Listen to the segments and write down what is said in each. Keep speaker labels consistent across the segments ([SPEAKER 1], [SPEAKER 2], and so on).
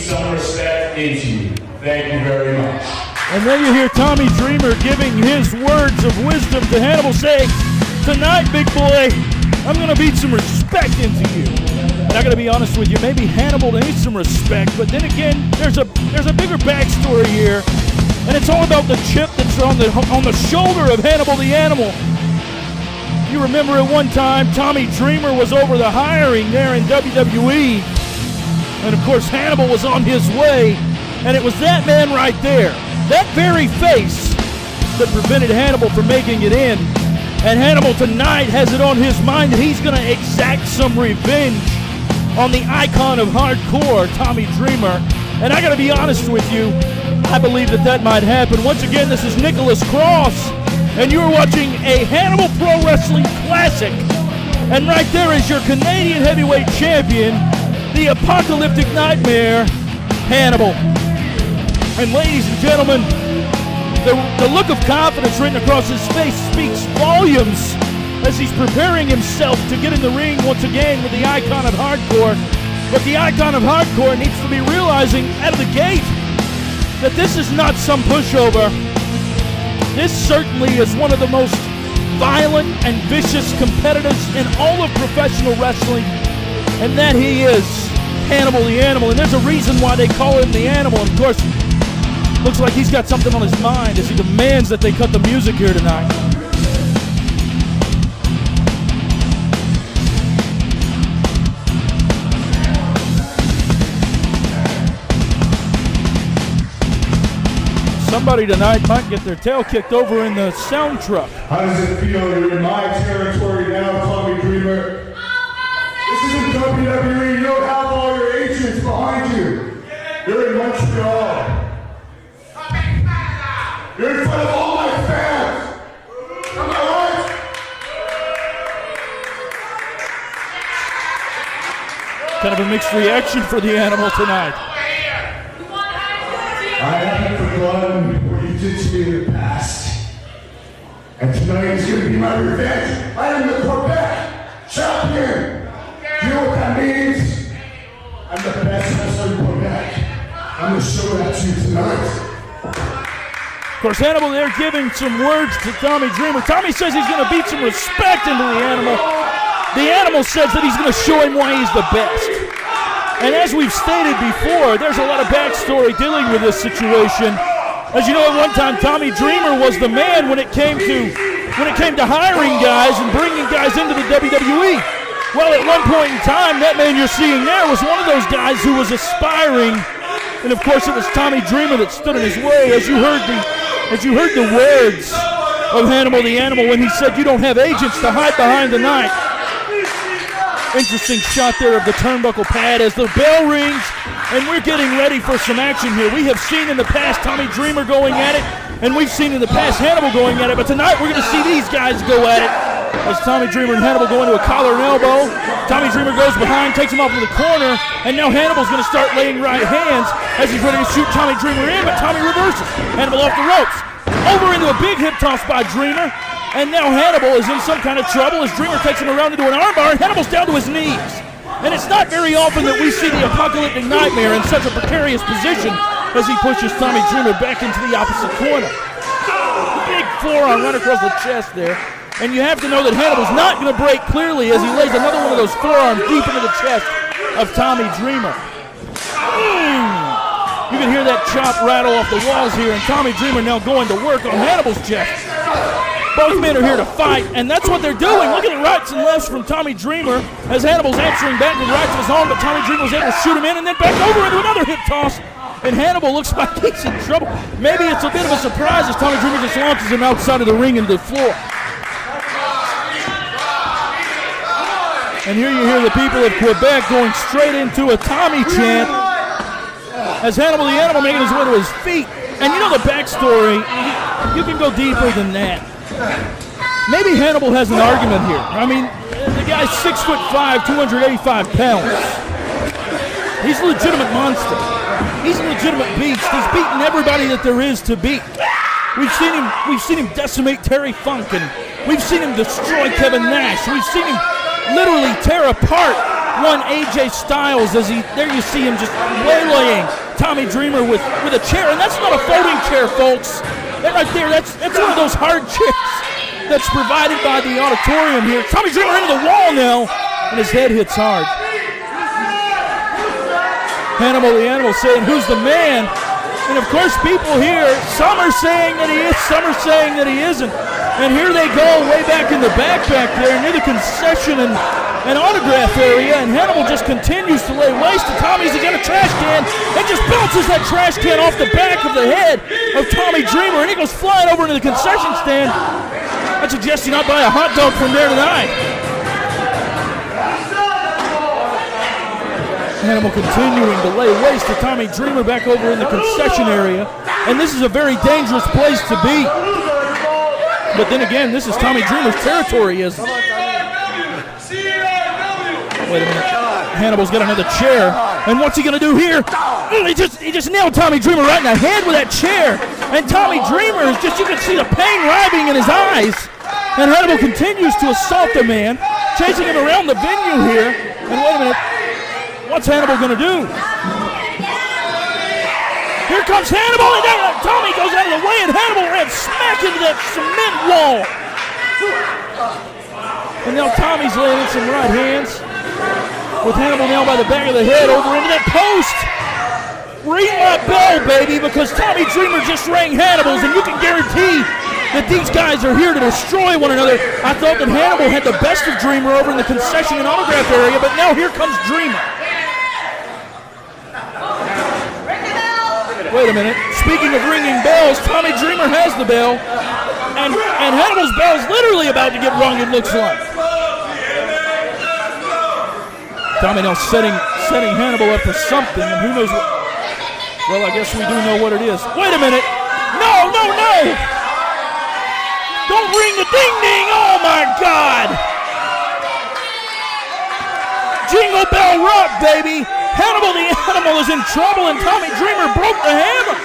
[SPEAKER 1] some respect into you. Thank you very much.
[SPEAKER 2] And then you hear Tommy Dreamer giving his words of wisdom to Hannibal, saying, tonight, big boy, I'm going to beat some respect into you. And I got to be honest with you, maybe Hannibal needs some respect, but then again, there's a bigger backstory here, and it's all about the chip that's on the shoulder of Hannibal the Animal. You remember at one time, Tommy Dreamer was over the hiring there in WWE, and of course Hannibal was on his way, and it was that man right there, that very face, that prevented Hannibal from making it in. And Hannibal tonight has it on his mind that he's going to exact some revenge on the icon of hardcore, Tommy Dreamer. And I got to be honest with you, I believe that might happen. Once again, this is Nicholas Cross, and you're watching a Hannibal Pro Wrestling Classic. And right there is your Canadian heavyweight champion, the apocalyptic nightmare, Hannibal. And ladies and gentlemen, the look of confidence written across his face speaks volumes as he's preparing himself to get in the ring once again with the icon of hardcore. But the icon of hardcore needs to be realizing out of the gate that this is not some pushover. This certainly is one of the most violent and vicious competitors in all of professional wrestling, and that he is Hannibal the Animal. And there's a reason why they call him the Animal. And of course, looks like he's got something on his mind as he demands that they cut the music here tonight. Somebody tonight might get their tail kicked over in the sound truck.
[SPEAKER 3] How does it feel? You're in my territory now, Tommy Dreamer. This isn't WWE. You don't have all your agents behind you. You're in Montreal. You're in front of all my fans! Am I right?
[SPEAKER 2] Kind of a mixed reaction for the Animal tonight.
[SPEAKER 3] I haven't forgotten what you did to me in the past. And tonight is going to be my revenge. I am the Quebec champion. Do you know what that means? I'm the best wrestler in Quebec. I'm going to show that to you tonight.
[SPEAKER 2] Of course, Hannibal there giving some words to Tommy Dreamer. Tommy says he's going to beat some respect into the Animal. The Animal says that he's going to show him why he's the best. And as we've stated before, there's a lot of backstory dealing with this situation. As you know, at one time, Tommy Dreamer was the man when it came to hiring guys and bringing guys into the WWE. Well, at one point in time, that man you're seeing there was one of those guys who was aspiring. And of course, it was Tommy Dreamer that stood in his way. As you heard the words of Hannibal the Animal when he said, "You don't have agents to hide behind tonight." Interesting shot there of the turnbuckle pad as the bell rings, and we're getting ready for some action here. We have seen in the past Tommy Dreamer going at it, and we've seen in the past Hannibal going at it, but tonight we're going to see these guys go at it. As Tommy Dreamer and Hannibal go into a collar and elbow, Tommy Dreamer goes behind, takes him off to the corner, and now Hannibal's going to start laying right hands as he's ready to shoot Tommy Dreamer in, but Tommy reverses. Hannibal off the ropes, over into a big hip toss by Dreamer, and now Hannibal is in some kind of trouble as Dreamer takes him around into an armbar, and Hannibal's down to his knees. And it's not very often that we see the apocalyptic nightmare in such a precarious position as he pushes Tommy Dreamer back into the opposite corner. Big forearm right across the chest there. And you have to know that Hannibal's not going to break clearly as he lays another one of those forearms deep into the chest of Tommy Dreamer. You can hear that chop rattle off the walls here, and Tommy Dreamer now going to work on Hannibal's chest. Both men are here to fight, and that's what they're doing. Look at the rights and lefts from Tommy Dreamer as Hannibal's answering back with rights of his own, but Tommy Dreamer was able to shoot him in and then back over into another hip toss. And Hannibal looks like he's in trouble. Maybe it's a bit of a surprise as Tommy Dreamer just launches him outside of the ring into the floor. And here you hear the people of Quebec going straight into a Tommy chant as Hannibal the Animal making his way to his feet. And you know the backstory, you can go deeper than that. Maybe Hannibal has an argument here. I mean, the guy's 6'5", 285 pounds. He's a legitimate monster. He's a legitimate beast. He's beaten everybody that there is to beat. We've seen him decimate Terry Funk, and we've seen him destroy Kevin Nash. We've seen him literally tear apart one AJ Styles as there you see him just waylaying Tommy Dreamer with a chair, and that's not a folding chair, folks. That right there, that's one of those hard chairs that's provided by the auditorium here. Tommy Dreamer into the wall now, and his head hits hard. Hannibal the Animal saying, "Who's the man?" And of course, people here, some are saying that he is, some are saying that he isn't. And here they go way back in the back there near the concession and autograph area, and Hannibal just continues to lay waste to Tommy's again a trash can and just bounces that trash can off the back of the head of Tommy Dreamer, and he goes flying over into the concession stand. I'd suggest you not buy a hot dog from there tonight. Hannibal continuing to lay waste to Tommy Dreamer back over in the concession area, and this is a very dangerous place to be. But then again, this is Tommy Dreamer's territory, isn't it? Wait a minute. Hannibal's got another chair. And what's he going to do here? He just nailed Tommy Dreamer right in the head with that chair. And Tommy Dreamer is just, you can see the pain writhing in his eyes. And Hannibal continues to assault the man, chasing him around the venue here. And wait a minute. What's Hannibal going to do? Here comes Hannibal, and Tommy goes out of the way, and Hannibal ran smack into that cement wall. And now Tommy's laying in some right hands, with Hannibal now by the back of the head over into that post. Ring my bell, baby, because Tommy Dreamer just rang Hannibal's, and you can guarantee that these guys are here to destroy one another. I thought that Hannibal had the best of Dreamer over in the concession and autograph area, but now here comes Dreamer. Wait a minute. Speaking of ringing bells, Tommy Dreamer has the bell, and Hannibal's bell is literally about to get rung, it looks like. Tommy now setting Hannibal up for something, and who knows what. Well, I guess we do know what it is. Wait a minute. No. Don't ring the ding-ding. Oh, my God. Jingle Bell Rock, baby. Hannibal the Animal is in trouble, and Tommy Dreamer broke the hammer.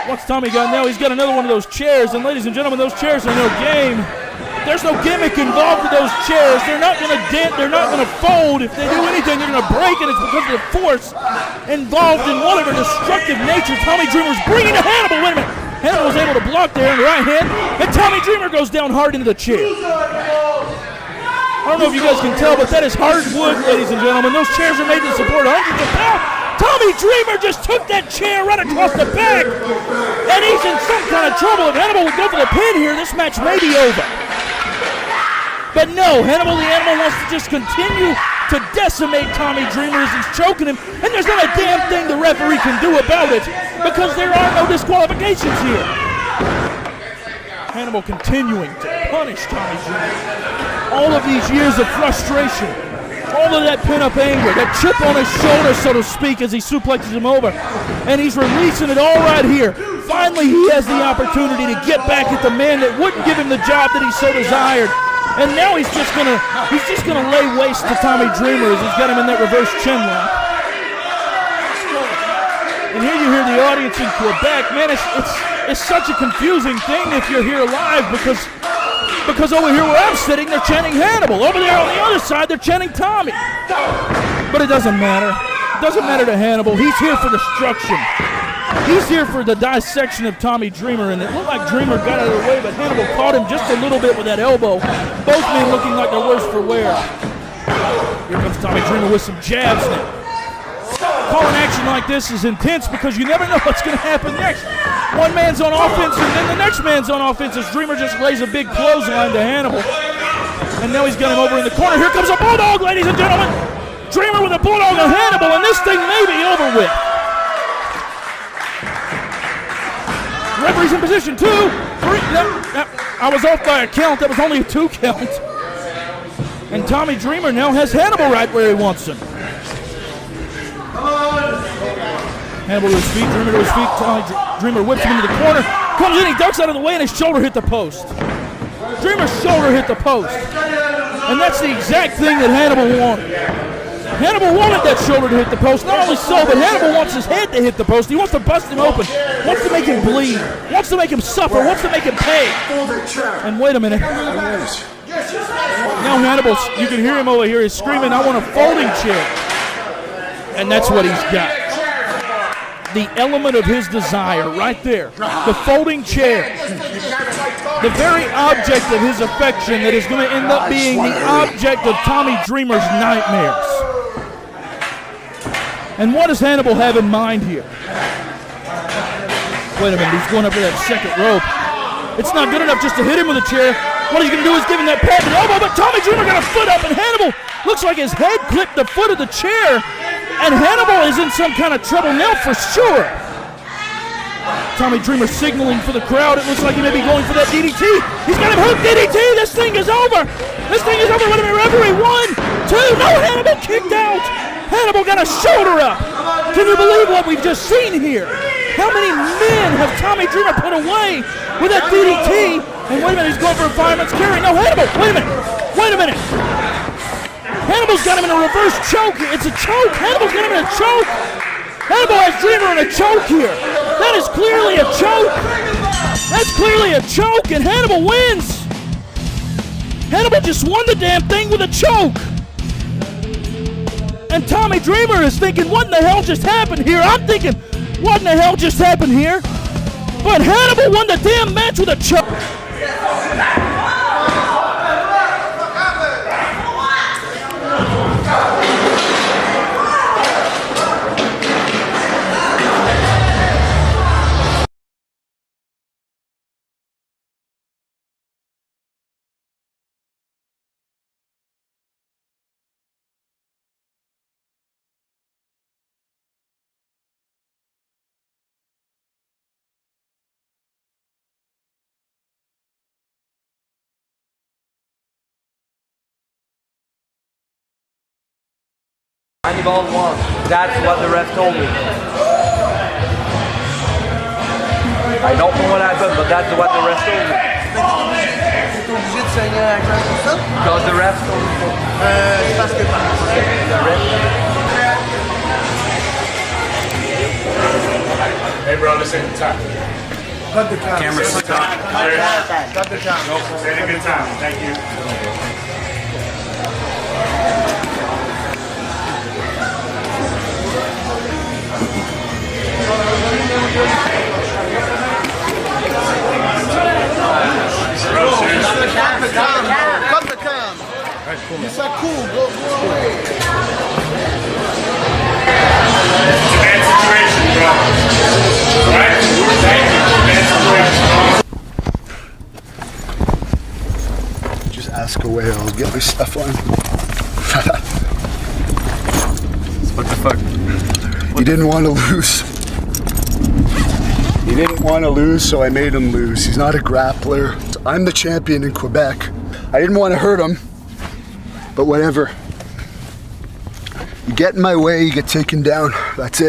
[SPEAKER 2] What's Tommy got now? He's got another one of those chairs, and ladies and gentlemen, those chairs are no game. There's no gimmick involved with those chairs. They're not going to dent. They're not going to fold. If they do anything, they're going to break, and it's because of the force involved in whatever destructive nature Tommy Dreamer's bringing to Hannibal. Wait a minute. Hannibal was able to block there in the right hand, and Tommy Dreamer goes down hard into the chair. I don't know if you guys can tell, but that is hardwood, ladies and gentlemen. Those chairs are made to support hundreds of pounds. Tommy Dreamer just took that chair right across the back, and he's in some kind of trouble. If Hannibal would go for the pin here, this match may be over. But no, Hannibal the Animal wants to just continue to decimate Tommy Dreamer as he's choking him, and there's not a damn thing the referee can do about it because there are no disqualifications here. Hannibal continuing to punish Tommy Dreamer. All of these years of frustration, all of that pin-up anger, that chip on his shoulder, so to speak, as he suplexes him over, and he's releasing it all right here. Finally, he has the opportunity to get back at the man that wouldn't give him the job that he so desired. And now he's just gonna lay waste to Tommy Dreamer as he's got him in that reverse chin lock. And here you hear the audience in Quebec. Man, it's such a confusing thing if you're here live because over here where I'm sitting, they're chanting Hannibal. Over there on the other side, they're chanting Tommy. But it doesn't matter. It doesn't matter to Hannibal. He's here for destruction. He's here for the dissection of Tommy Dreamer, and it looked like Dreamer got out of the way, but Hannibal caught him just a little bit with that elbow. Both men looking like they're worse for wear. Here comes Tommy Dreamer with some jabs now. Calling action like this is intense because you never know what's going to happen next. One man's on offense, and then the next man's on offense as Dreamer just lays a big clothesline to Hannibal. And now he's got him over in the corner. Here comes a bulldog, ladies and gentlemen. Dreamer with a bulldog on Hannibal, and this thing may be over with. Referee's in position, 2, 3. I was off by a count. That was only a 2 count. And Tommy Dreamer now has Hannibal right where he wants him. Hannibal to his feet, Dreamer to his feet. Tommy Dreamer whips him into the corner. Comes in, he ducks out of the way, and his shoulder hit the post. Dreamer's shoulder hit the post. And that's the exact thing that Hannibal wanted. Hannibal wanted that shoulder to hit the post. Not only so, but Hannibal wants his head to hit the post. He wants to bust him open. Wants to make him bleed. Wants to make him suffer. Wants to make him pay. And wait a minute. Now Hannibal, you can hear him over here, he's screaming, I want a folding chair. And that's what he's got. The element of his desire right there. The folding chair. The very object of his affection that is going to end up being the object of Tommy Dreamer's nightmares. And what does Hannibal have in mind here? Wait a minute, he's going up to that second rope. It's not good enough just to hit him with a chair. What he's going to do is give him that patented elbow, but Tommy Dreamer got a foot up, and Hannibal looks like his head clipped the foot of the chair, and Hannibal is in some kind of trouble now for sure. Tommy Dreamer signaling for the crowd. It looks like he may be going for that DDT. He's got him hooked, DDT. This thing is over. This thing is over. Wait a minute, referee. 1, 2. No, Hannibal kicked out. Hannibal got a shoulder up. Can you believe what we've just seen here? How many men have Tommy Dreamer put away with that DDT? And wait a minute, he's going for a fireman's carry. No, Hannibal, wait a minute. Wait a minute. Hannibal's got him in a reverse choke. It's a choke. Hannibal's got him in a choke. Hannibal has Dreamer in a choke here. That is clearly a choke. That's clearly a choke, and Hannibal wins. Hannibal just won the damn thing with a choke. And Tommy Dreamer is thinking, what in the hell just happened here? I'm thinking, what in the hell just happened here? But Hannibal won the damn match with a choke.
[SPEAKER 4] Hannibal won. That's what the ref told me. I don't know what happened, but that's what the ref told me. Because the ref told me. The ref.
[SPEAKER 1] Hey, bro, this ain't the time.
[SPEAKER 5] Cut the time.
[SPEAKER 1] Camera's
[SPEAKER 5] Cut the time. Cut the time.
[SPEAKER 1] No, say it a good time. Thank you.
[SPEAKER 5] Cut the cam. It's like cool. Go away.
[SPEAKER 1] Bad situation, bro. Right? Thank you. Bad situation.
[SPEAKER 3] Just ask away, I'll get my stuff on.
[SPEAKER 4] What the fuck?
[SPEAKER 3] He didn't want to lose. He didn't want to lose, so I made him lose. He's not a grappler. I'm the champion in Quebec. I didn't want to hurt him, but whatever. You get in my way, you get taken down. That's it.